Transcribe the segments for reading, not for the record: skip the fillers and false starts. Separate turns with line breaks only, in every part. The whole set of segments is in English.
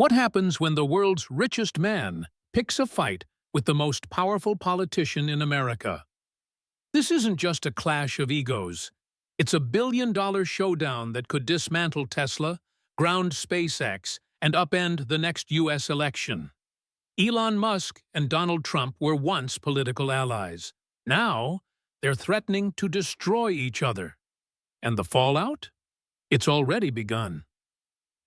What happens when the world's richest man picks a fight with the most powerful politician in America? This isn't just a clash of egos. It's a billion-dollar showdown that could dismantle Tesla, ground SpaceX, and upend the next U.S. election. Elon Musk and Donald Trump were once political allies. Now, they're threatening to destroy each other. And the fallout? It's already begun.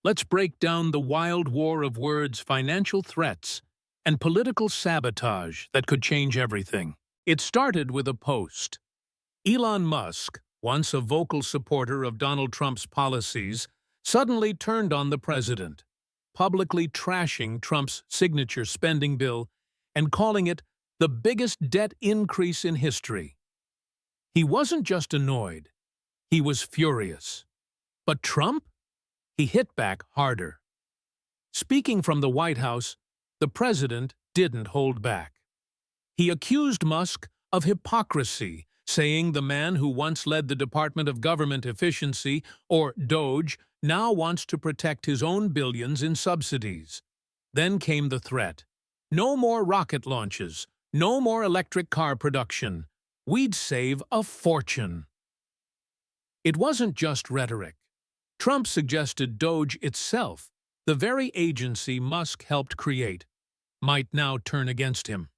Let's break down the wild war of words, financial threats, and political sabotage that could change everything. It started with a post. Elon Musk, once a vocal supporter of Donald Trump's policies, suddenly turned on the president, publicly trashing Trump's signature spending bill and calling it the biggest debt increase in history. He wasn't just annoyed, he was furious. But Trump? He hit back harder. Speaking from the White House, the president didn't hold back. He accused Musk of hypocrisy, saying the man who once led the Department of Government Efficiency, or DOGE, now wants to protect his own billions in subsidies. Then came the threat. No more rocket launches, no more electric car production. We'd save a fortune. It wasn't just rhetoric. Trump suggested DOGE itself, the very agency Musk helped create, might now turn against him.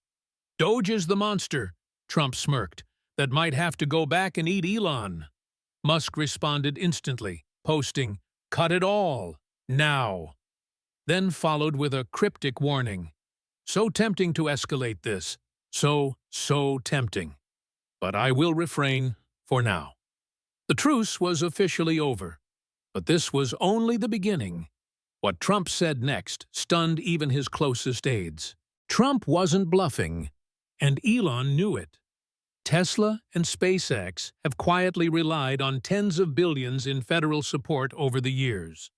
DOGE is the monster, Trump smirked, that might have to go back and eat Elon. Musk responded instantly, posting, "Cut it all, now." Then followed with a cryptic warning. So tempting to escalate this. So tempting. But I will refrain for now. The truce was officially over. But this was only the beginning. What Trump said next stunned even his closest aides. Trump wasn't bluffing, and Elon knew it. Tesla and SpaceX have quietly relied on tens of billions in federal support over the years.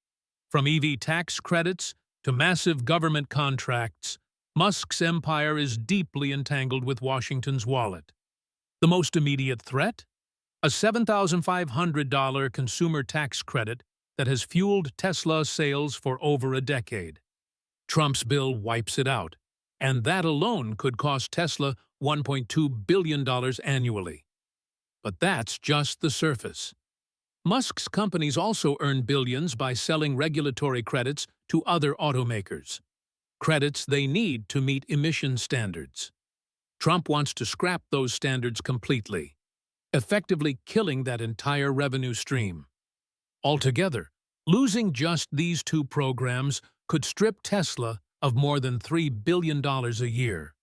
From EV tax credits to massive government contracts, Musk's empire is deeply entangled with Washington's wallet. The most immediate threat? A $7,500 consumer tax credit that has fueled Tesla sales for over a decade. Trump's bill wipes it out, and that alone could cost Tesla $1.2 billion annually. But that's just the surface. Musk's companies also earn billions by selling regulatory credits to other automakers, credits they need to meet emission standards. Trump wants to scrap those standards completely, effectively killing that entire revenue stream. Altogether, losing just these two programs could strip Tesla of more than $3 billion a year.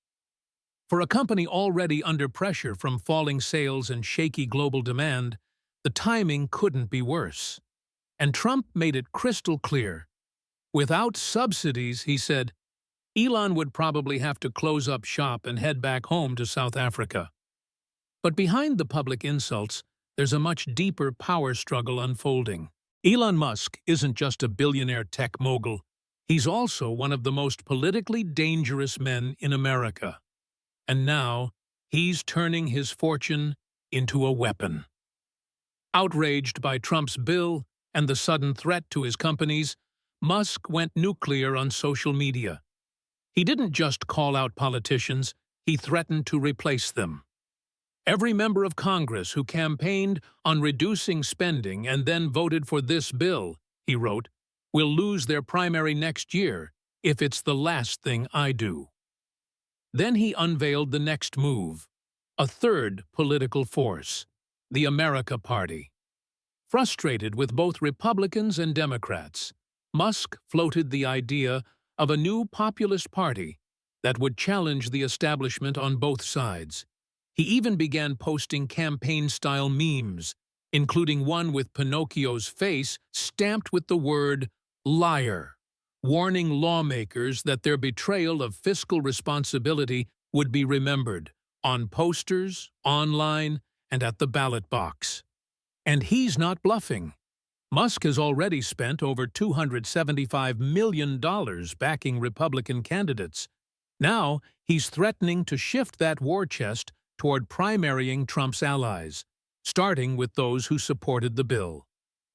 For a company already under pressure from falling sales and shaky global demand, the timing couldn't be worse. And Trump made it crystal clear. Without subsidies, he said, Elon would probably have to close up shop and head back home to South Africa. But behind the public insults, there's a much deeper power struggle unfolding. Elon Musk isn't just a billionaire tech mogul. He's also one of the most politically dangerous men in America. And now, he's turning his fortune into a weapon. Outraged by Trump's bill and the sudden threat to his companies, Musk went nuclear on social media. He didn't just call out politicians, he threatened to replace them. Every member of Congress who campaigned on reducing spending and then voted for this bill, he wrote, will lose their primary next year if it's the last thing I do. Then he unveiled the next move, a third political force, the America Party. Frustrated with both Republicans and Democrats, Musk floated the idea of a new populist party that would challenge the establishment on both sides. He even began posting campaign-style memes, including one with Pinocchio's face stamped with the word liar, warning lawmakers that their betrayal of fiscal responsibility would be remembered on posters, online, and at the ballot box. And he's not bluffing. Musk has already spent over $275 million backing Republican candidates. Now, he's threatening to shift that war chest toward primarying Trump's allies, starting with those who supported the bill.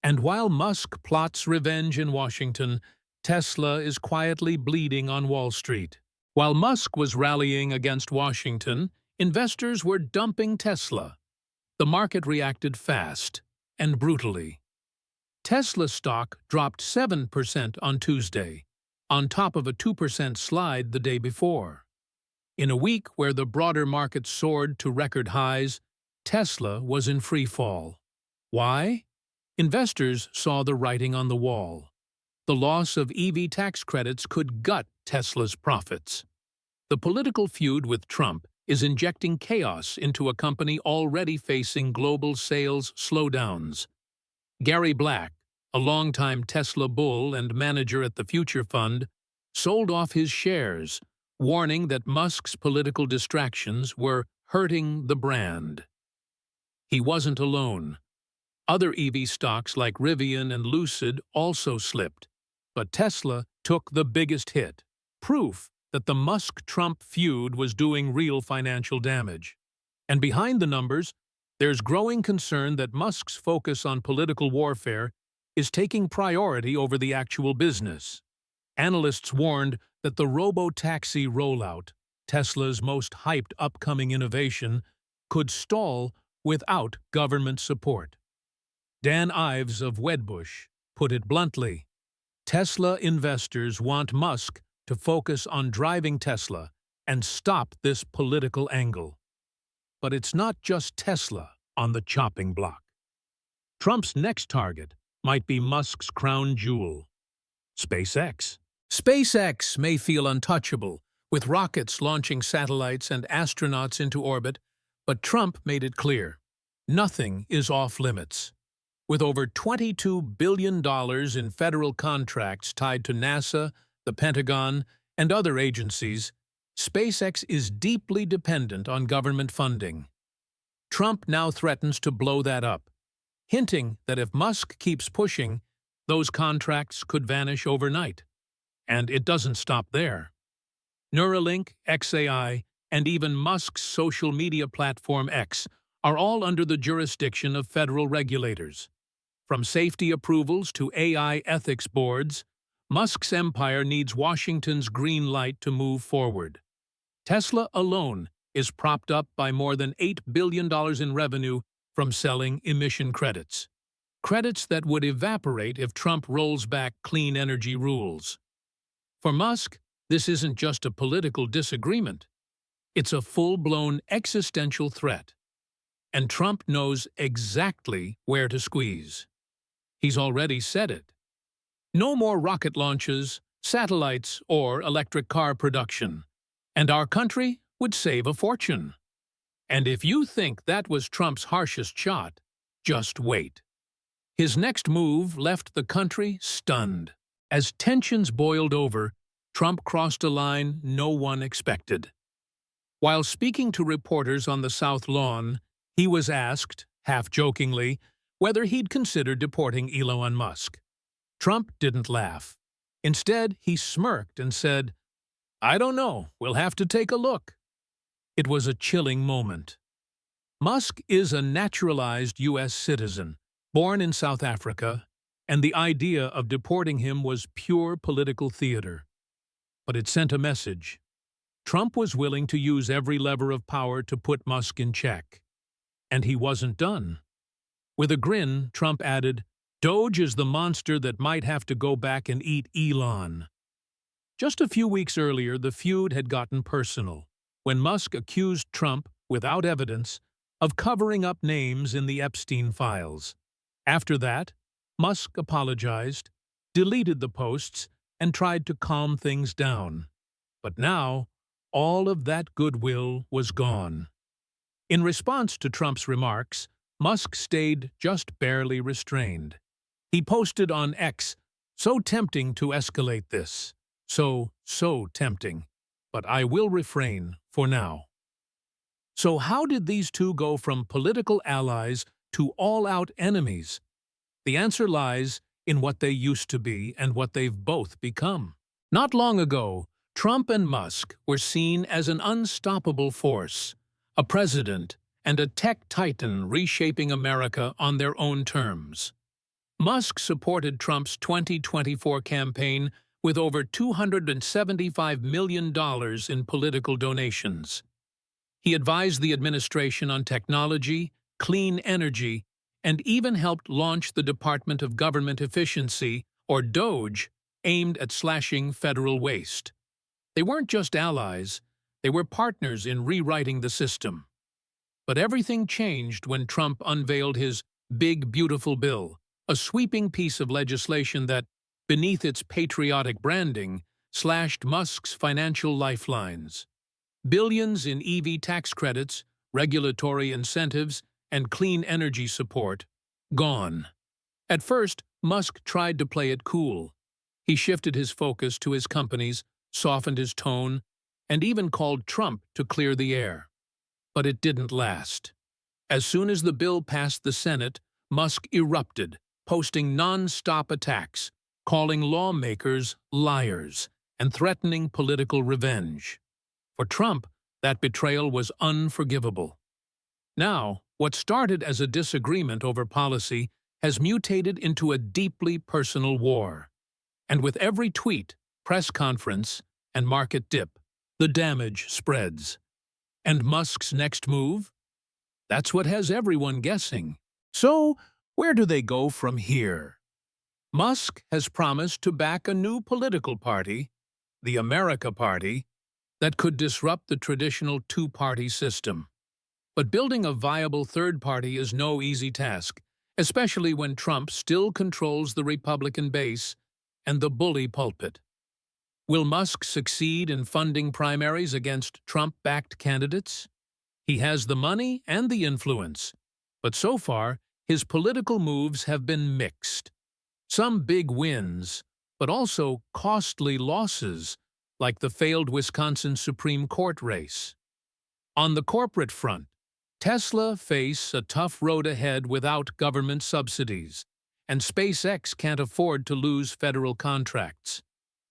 And while Musk plots revenge in Washington, Tesla is quietly bleeding on Wall Street. While Musk was rallying against Washington, investors were dumping Tesla. The market reacted fast and brutally. Tesla stock dropped 7% on Tuesday, on top of a 2% slide the day before. In a week where the broader market soared to record highs, Tesla was in free fall. Why? Investors saw the writing on the wall. The loss of EV tax credits could gut Tesla's profits. The political feud with Trump is injecting chaos into a company already facing global sales slowdowns. Gary Black, a longtime Tesla bull and manager at the Future Fund, sold off his shares, warning that Musk's political distractions were hurting the brand. He wasn't alone. Other EV stocks like Rivian and Lucid also slipped, but Tesla took the biggest hit, proof that the Musk-Trump feud was doing real financial damage. And behind the numbers, there's growing concern that Musk's focus on political warfare is taking priority over the actual business. Analysts warned that the robo-taxi rollout, Tesla's most hyped upcoming innovation, could stall without government support. Dan Ives of Wedbush put it bluntly, Tesla investors want Musk to focus on driving Tesla and stop this political angle. But it's not just Tesla on the chopping block. Trump's next target might be Musk's crown jewel, SpaceX. SpaceX may feel untouchable, with rockets launching satellites and astronauts into orbit, but Trump made it clear, nothing is off-limits. With over $22 billion in federal contracts tied to NASA, the Pentagon, and other agencies, SpaceX is deeply dependent on government funding. Trump now threatens to blow that up, hinting that if Musk keeps pushing, those contracts could vanish overnight. And it doesn't stop there. Neuralink, XAI, and even Musk's social media platform X are all under the jurisdiction of federal regulators. From safety approvals to AI ethics boards, Musk's empire needs Washington's green light to move forward. Tesla alone is propped up by more than $8 billion in revenue from selling emission credits. Credits that would evaporate if Trump rolls back clean energy rules. For Musk, this isn't just a political disagreement. It's a full-blown existential threat. And Trump knows exactly where to squeeze. He's already said it. No more rocket launches, satellites, or electric car production. And our country would save a fortune. And if you think that was Trump's harshest shot, just wait. His next move left the country stunned. As tensions boiled over, Trump crossed a line no one expected. While speaking to reporters on the South Lawn, he was asked, half-jokingly, whether he'd consider deporting Elon Musk. Trump didn't laugh. Instead, he smirked and said, "I don't know, we'll have to take a look." It was a chilling moment. Musk is a naturalized U.S. citizen, born in South Africa, and the idea of deporting him was pure political theater. But it sent a message. Trump was willing to use every lever of power to put Musk in check. And he wasn't done. With a grin, Trump added, "Doge is the monster that might have to go back and eat Elon." Just a few weeks earlier, the feud had gotten personal, when Musk accused Trump, without evidence, of covering up names in the Epstein files. After that, Musk apologized, deleted the posts, and tried to calm things down. But now, all of that goodwill was gone. In response to Trump's remarks, Musk stayed just barely restrained. He posted on X, "So tempting to escalate this. So tempting. But I will refrain for now." So how did these two go from political allies to all-out enemies? The answer lies in what they used to be and what they've both become. Not long ago, Trump and Musk were seen as an unstoppable force, a president and a tech titan reshaping America on their own terms. Musk supported Trump's 2024 campaign with over $275 million in political donations. He advised the administration on technology, clean energy, and even helped launch the Department of Government Efficiency, or DOGE, aimed at slashing federal waste. They weren't just allies, they were partners in rewriting the system. But everything changed when Trump unveiled his Big Beautiful Bill, a sweeping piece of legislation that, beneath its patriotic branding, slashed Musk's financial lifelines. Billions in EV tax credits, regulatory incentives, and clean energy support, gone. At first, Musk tried to play it cool. He shifted his focus to his companies, softened his tone, and even called Trump to clear the air. But it didn't last. As soon as the bill passed the Senate, Musk erupted, posting non-stop attacks, calling lawmakers liars, and threatening political revenge. For Trump, that betrayal was unforgivable. Now, what started as a disagreement over policy has mutated into a deeply personal war. And with every tweet, press conference, and market dip, the damage spreads. And Musk's next move? That's what has everyone guessing. So, where do they go from here? Musk has promised to back a new political party, the America Party, that could disrupt the traditional two-party system. But building a viable third party is no easy task, especially when Trump still controls the Republican base and the bully pulpit. Will Musk succeed in funding primaries against Trump-backed candidates? He has the money and the influence, but so far, his political moves have been mixed. Some big wins, but also costly losses, like the failed Wisconsin Supreme Court race. On the corporate front, Tesla face a tough road ahead without government subsidies, and SpaceX can't afford to lose federal contracts.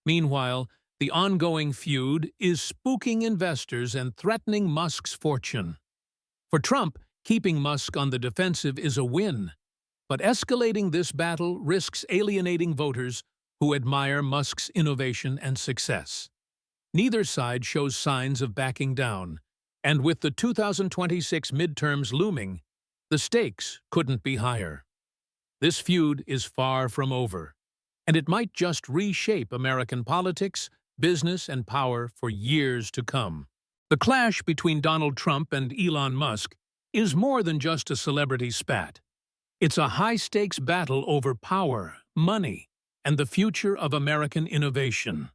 Meanwhile, the ongoing feud is spooking investors and threatening Musk's fortune. For Trump, keeping Musk on the defensive is a win, but escalating this battle risks alienating voters who admire Musk's innovation and success. Neither side shows signs of backing down, and with the 2026 midterms looming, the stakes couldn't be higher. This feud is far from over, and it might just reshape American politics, business, and power for years to come. The clash between Donald Trump and Elon Musk is more than just a celebrity spat. It's a high-stakes battle over power, money, and the future of American innovation.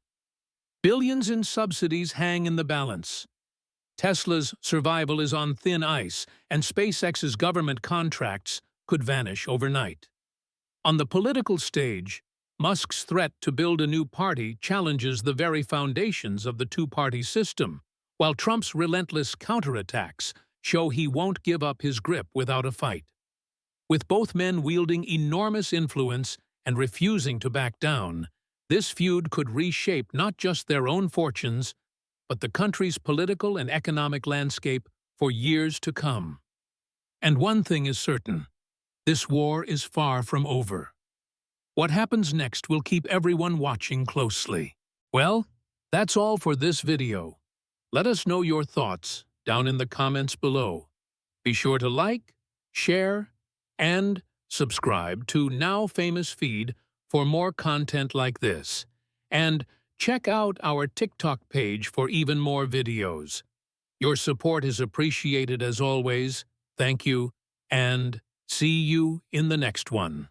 Billions in subsidies hang in the balance. Tesla's survival is on thin ice, and SpaceX's government contracts could vanish overnight. On the political stage, Musk's threat to build a new party challenges the very foundations of the two-party system, while Trump's relentless counterattacks show he won't give up his grip without a fight. With both men wielding enormous influence and refusing to back down, this feud could reshape not just their own fortunes, but the country's political and economic landscape for years to come. And one thing is certain, this war is far from over. What happens next will keep everyone watching closely. Well, that's all for this video. Let us know your thoughts down in the comments below. Be sure to like, share, and subscribe to Now Famous feed for more content like this. And check out our TikTok page for even more videos. Your support is appreciated as always. Thank you, and see you in the next one.